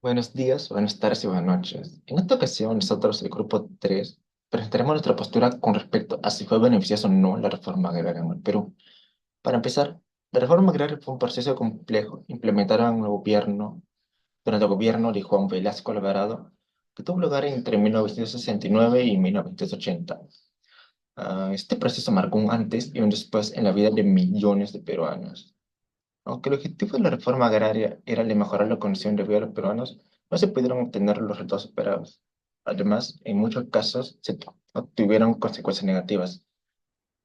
Buenos días, buenas tardes y buenas noches. En esta ocasión, nosotros, el grupo 3, presentaremos nuestra postura con respecto a si fue beneficiosa o no la reforma agraria en el Perú. Para empezar, la reforma agraria fue un proceso complejo implementado en el gobierno, durante el gobierno de Juan Velasco Alvarado, que tuvo lugar entre 1969 y 1980. Este proceso marcó un antes y un después en la vida de millones de peruanos. Aunque el objetivo de la reforma agraria era el de mejorar la condición de vida de los peruanos, no se pudieron obtener los resultados esperados. Además, en muchos casos se obtuvieron consecuencias negativas.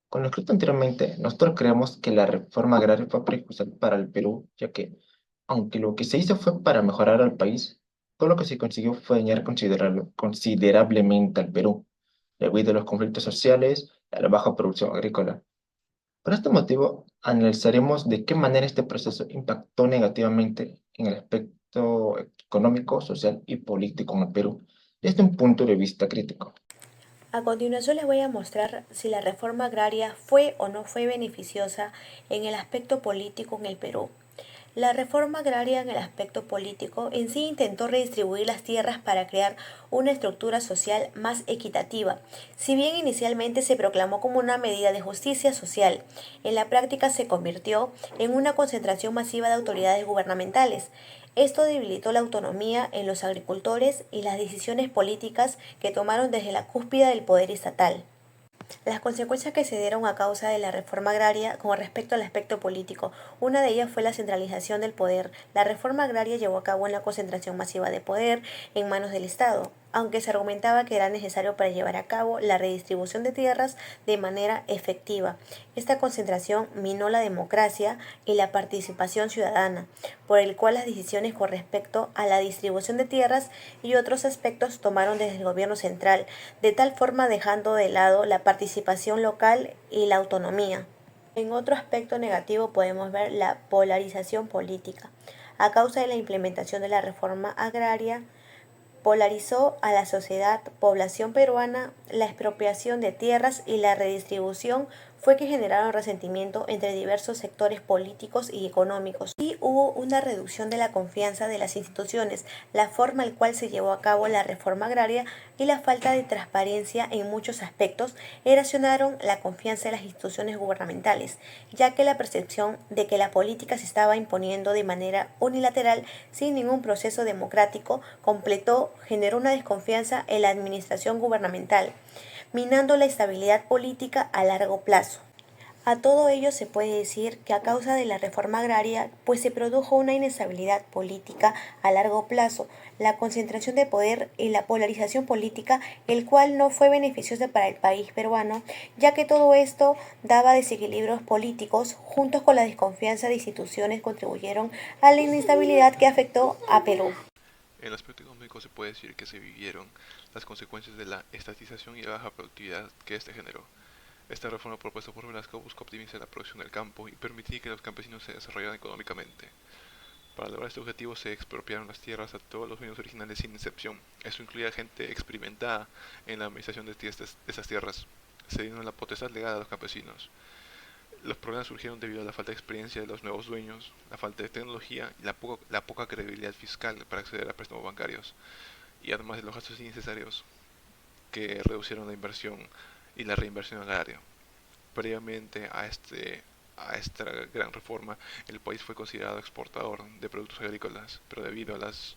Con lo escrito anteriormente, nosotros creemos que la reforma agraria fue perjudicial para el Perú, ya que, aunque lo que se hizo fue para mejorar al país, todo lo que se consiguió fue dañar considerablemente al Perú, debido a los conflictos sociales y a la baja producción agrícola. Por este motivo, analizaremos de qué manera este proceso impactó negativamente en el aspecto económico, social y político en el Perú, desde un punto de vista crítico. A continuación les voy a mostrar si la reforma agraria fue o no fue beneficiosa en el aspecto político en el Perú. La reforma agraria en el aspecto político en sí intentó redistribuir las tierras para crear una estructura social más equitativa. Si bien inicialmente se proclamó como una medida de justicia social, en la práctica se convirtió en una concentración masiva de autoridades gubernamentales. Esto debilitó la autonomía en los agricultores y las decisiones políticas que tomaron desde la cúspide del poder estatal. Las consecuencias que se dieron a causa de la reforma agraria con respecto al aspecto político, una de ellas fue la centralización del poder. La reforma agraria llevó a cabo una concentración masiva de poder en manos del Estado, aunque se argumentaba que era necesario para llevar a cabo la redistribución de tierras de manera efectiva. Esta concentración minó la democracia y la participación ciudadana, por el cual las decisiones con respecto a la distribución de tierras y otros aspectos tomaron desde el gobierno central, de tal forma dejando de lado la participación local y la autonomía. En otro aspecto negativo podemos ver la polarización política. A causa de la implementación de la reforma agraria, polarizó a la sociedad, población peruana, la expropiación de tierras y la redistribución fue que generaron resentimiento entre diversos sectores políticos y económicos. Y hubo una reducción de la confianza de las instituciones, la forma en cual se llevó a cabo la reforma agraria y la falta de transparencia en muchos aspectos erosionaron la confianza de las instituciones gubernamentales, ya que la percepción de que la política se estaba imponiendo de manera unilateral sin ningún proceso democrático completo generó una desconfianza en la administración gubernamental, minando la estabilidad política a largo plazo. A todo ello se puede decir que a causa de la reforma agraria, pues se produjo una inestabilidad política a largo plazo, la concentración de poder y la polarización política, el cual no fue beneficioso para el país peruano, ya que todo esto daba desequilibrios políticos, juntos con la desconfianza de instituciones contribuyeron a la inestabilidad que afectó a Perú. En el aspecto económico se puede decir que se vivieron las consecuencias de la estatización y la baja productividad que este generó. Esta reforma propuesta por Velasco busca optimizar la producción del campo y permitir que los campesinos se desarrollaran económicamente. Para lograr este objetivo se expropiaron las tierras a todos los dueños originales sin excepción. Esto incluía gente experimentada en la administración de estas tierras. Se dieron la potestad legal a los campesinos. Los problemas surgieron debido a la falta de experiencia de los nuevos dueños, la falta de tecnología y la poca credibilidad fiscal para acceder a préstamos bancarios, y además de los gastos innecesarios que reducieron la inversión y la reinversión agraria. Previamente a esta gran reforma, el país fue considerado exportador de productos agrícolas, pero debido a las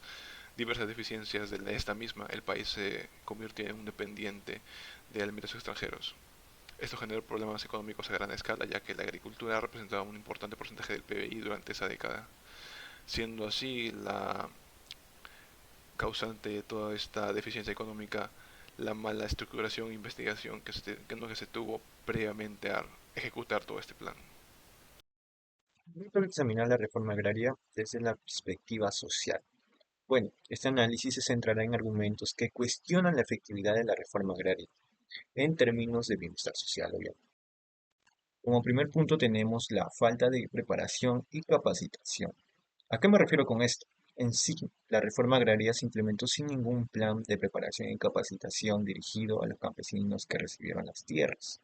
diversas deficiencias de esta misma, el país se convirtió en un dependiente de alimentos extranjeros. Esto generó problemas económicos a gran escala, ya que la agricultura representaba un importante porcentaje del PBI durante esa década, siendo así la causante de toda esta deficiencia económica la mala estructuración e investigación que se tuvo previamente a ejecutar todo este plan. Para examinar la reforma agraria desde la perspectiva social. Bueno, este análisis se centrará en argumentos que cuestionan la efectividad de la reforma agraria en términos de bienestar social, obviamente. Como primer punto tenemos la falta de preparación y capacitación. ¿A qué me refiero con esto? En sí, la reforma agraria se implementó sin ningún plan de preparación y capacitación dirigido a los campesinos que recibieron las tierras.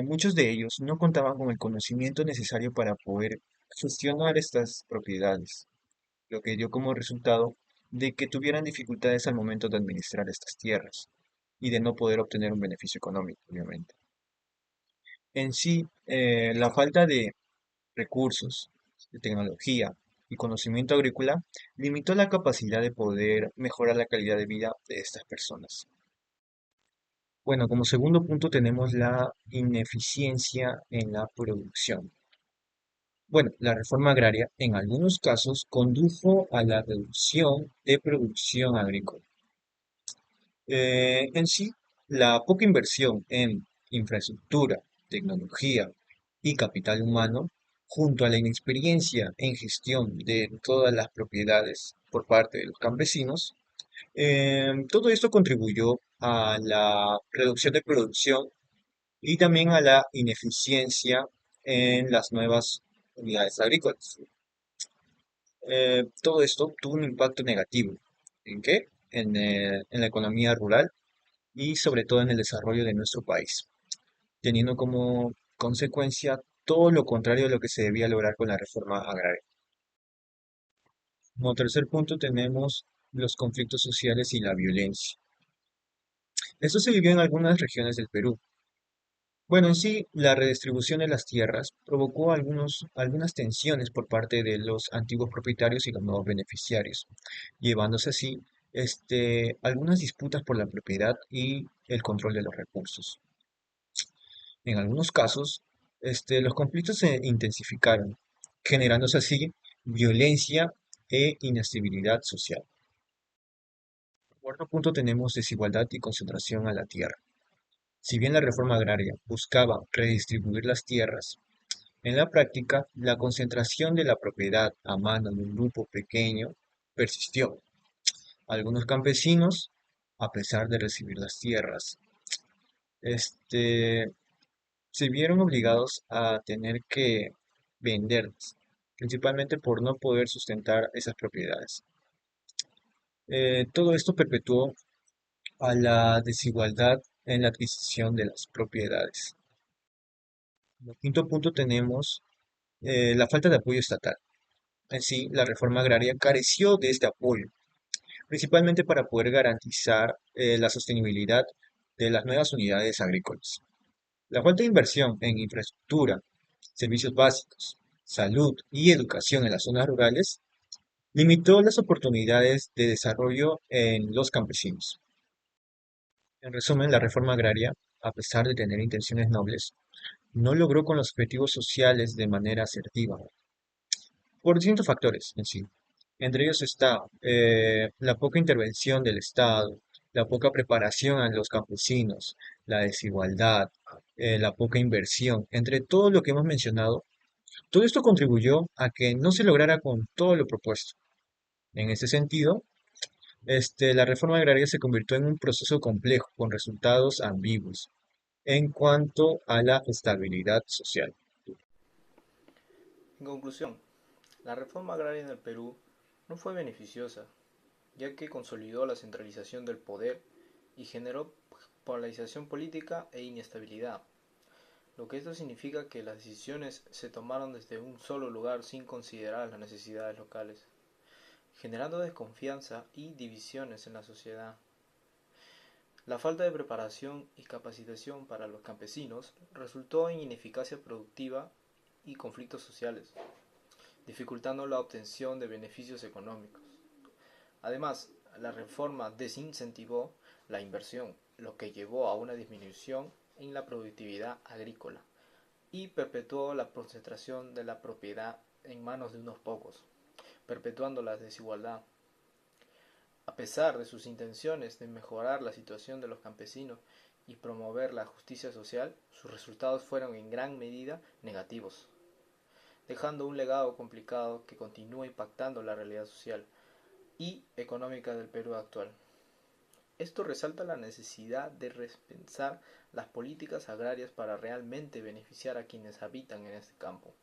Muchos de ellos no contaban con el conocimiento necesario para poder gestionar estas propiedades. lo que dio como resultado de que tuvieran dificultades al momento de administrar estas tierras y de no poder obtener un beneficio económico, obviamente. En sí, la falta de recursos, de tecnología y conocimiento agrícola limitó la capacidad de poder mejorar la calidad de vida de estas personas. Bueno, como segundo punto tenemos la ineficiencia en la producción. Bueno, la reforma agraria en algunos casos condujo a la reducción de producción agrícola. En sí, la poca inversión en infraestructura, tecnología y capital humano, junto a la inexperiencia en gestión de todas las propiedades por parte de los campesinos, todo esto contribuyó a la reducción de producción y también a la ineficiencia en las nuevas unidades agrícolas. Todo esto tuvo un impacto negativo. ¿En qué? En la economía rural y sobre todo en el desarrollo de nuestro país, teniendo como consecuencia todo lo contrario de lo que se debía lograr con la reforma agraria. Como tercer punto tenemos los conflictos sociales y la violencia. Esto se vivió en algunas regiones del Perú. Bueno, en sí, la redistribución de las tierras provocó algunas tensiones por parte de los antiguos propietarios y los nuevos beneficiarios, llevándose así algunas disputas por la propiedad y el control de los recursos. En algunos casos, los conflictos se intensificaron, generándose así violencia e inestabilidad social. Cuarto punto tenemos desigualdad y concentración a la tierra. Si bien la reforma agraria buscaba redistribuir las tierras, en la práctica la concentración de la propiedad a mano de un grupo pequeño persistió. Algunos campesinos, a pesar de recibir las tierras, este, se vieron obligados a tener que venderlas, principalmente por no poder sustentar esas propiedades. Todo esto perpetuó a la desigualdad en la adquisición de las propiedades. Como quinto punto tenemos la falta de apoyo estatal. En sí, la reforma agraria careció de este apoyo, principalmente para poder garantizar la sostenibilidad de las nuevas unidades agrícolas. La falta de inversión en infraestructura, servicios básicos, salud y educación en las zonas rurales limitó las oportunidades de desarrollo en los campesinos. En resumen, la reforma agraria, a pesar de tener intenciones nobles, no logró con los objetivos sociales de manera asertiva, por distintos factores en sí. Entre ellos está la poca intervención del Estado, la poca preparación a los campesinos, la desigualdad, la poca inversión, entre todo lo que hemos mencionado. Todo esto contribuyó a que no se lograra con todo lo propuesto. En ese sentido, la reforma agraria se convirtió en un proceso complejo con resultados ambiguos en cuanto a la estabilidad social. En conclusión, la reforma agraria en el Perú no fue beneficiosa, ya que consolidó la centralización del poder y generó polarización política e inestabilidad, lo que esto significa que las decisiones se tomaron desde un solo lugar sin considerar las necesidades locales, generando desconfianza y divisiones en la sociedad. La falta de preparación y capacitación para los campesinos resultó en ineficacia productiva y conflictos sociales, dificultando la obtención de beneficios económicos. Además, la reforma desincentivó la inversión, lo que llevó a una disminución en la productividad agrícola y perpetuó la concentración de la propiedad en manos de unos pocos, perpetuando la desigualdad. A pesar de sus intenciones de mejorar la situación de los campesinos y promover la justicia social, sus resultados fueron en gran medida negativos, dejando un legado complicado que continúa impactando la realidad social y económica del Perú actual. Esto resalta la necesidad de repensar las políticas agrarias para realmente beneficiar a quienes habitan en este campo.